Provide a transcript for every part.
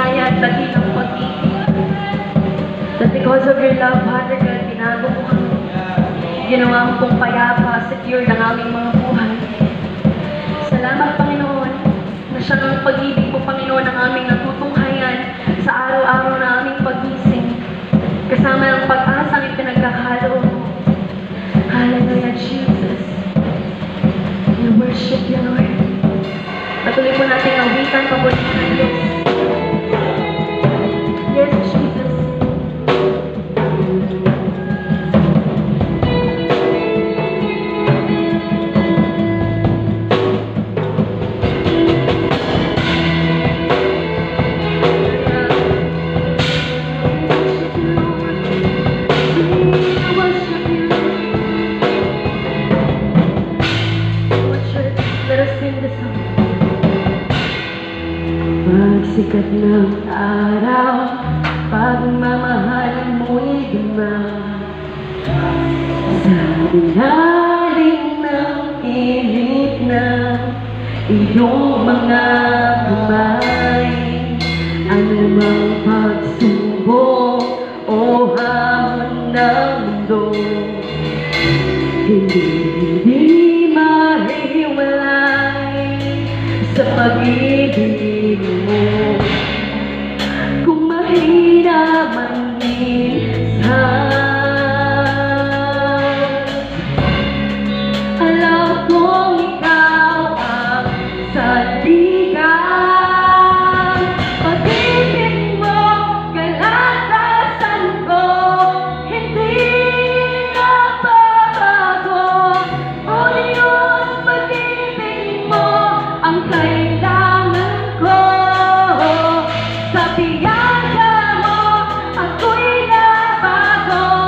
biyaya at dakilang pag-ibig. That because of your love, Father God, binago mo kami. Ginawa mo pong payapa, secure ng aming mga buhay. Salamat, Panginoon, na siya ng pag-ibig mo, Panginoon, ang aming natutunghayan sa araw-araw na aming pag-gising. Kasama ng pag-asang ipinagkakalo mo. Hallelujah, Jesus. We worship you, Lord. Patuloy po natin awitan, paborito ng Diyos. Yes, Jesus. Pagsikat ng araw, pagmamahal mo'y dumaan sa ilalim ng init ng iyong mga kamay. Anumang pagsubok o hamon ng mundo, hindi mahiwalay sa pag-ibig mo. Kung mahina man minsan, alam kong ikaw ang sandigan. Pag-ibig mo, kalakasan ko, hindi nababago. O Diyos, pag-ibig mo ang kailangan ko. Sa biyaya mo, ako'y nabago.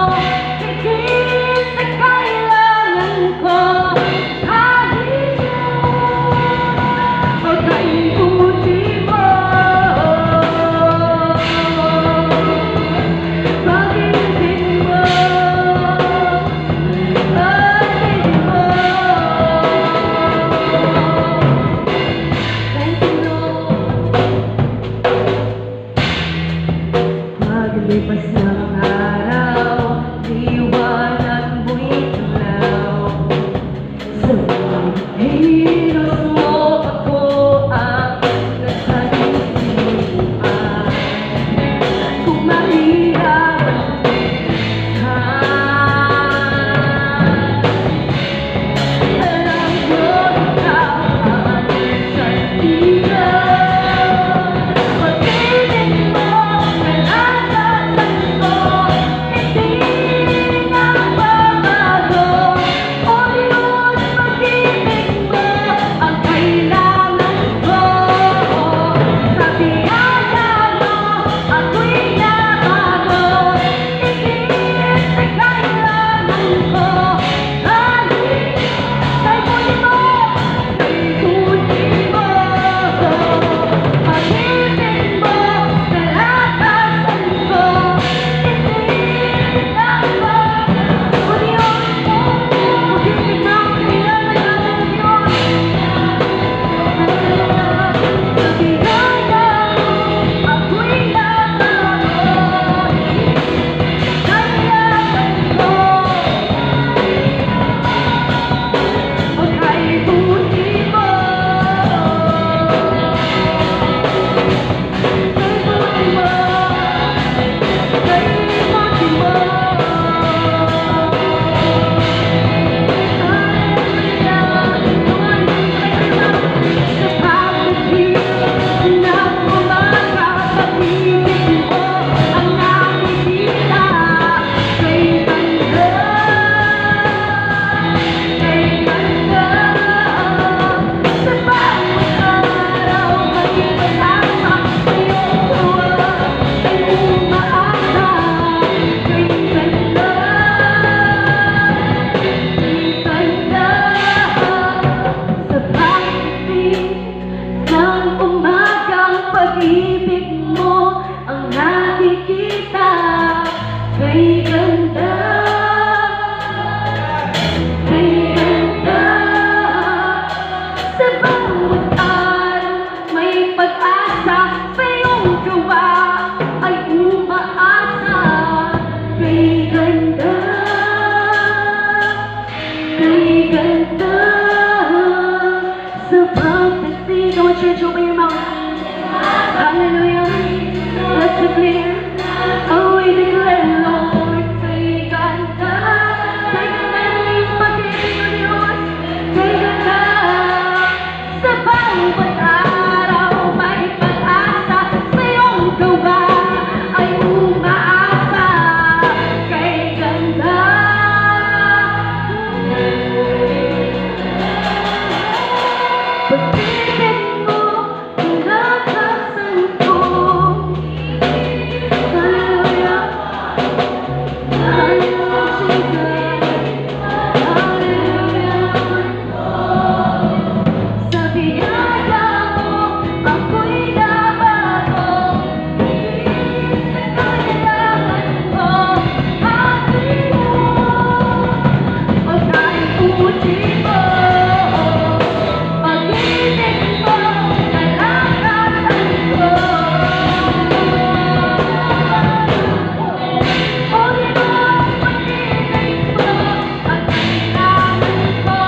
open your mouth. Hallelujah. Let's declare. Oh, we declare, Lord, kay ganda. Kay ganda ng pag-ibig ng Diyos. Kay ganda. Sa bawat araw may pag-asa. Sa iyong gawa ay umaasa. Kay ganda. Pag-ibig mo, pinakasan ko. Hallelujah. Sa biyaya mo, ako'y nabago. Sa kailangan ko, aking mo. Pagkain-uti mo, pag-ibig mo, kalakasan ko. Uli mo, pag-ibig mo, at kailangan ko.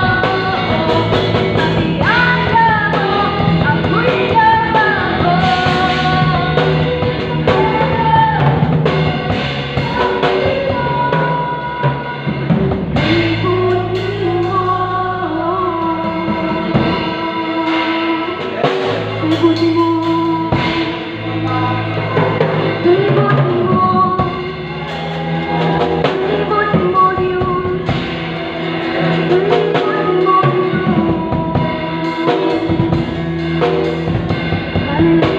Sa biyaya mo, ako'y nabago. Libutin mo. Libutin mo. Libutin mo. Libutin mo, Diyos. Libutin mo, Diyos. Hallelujah.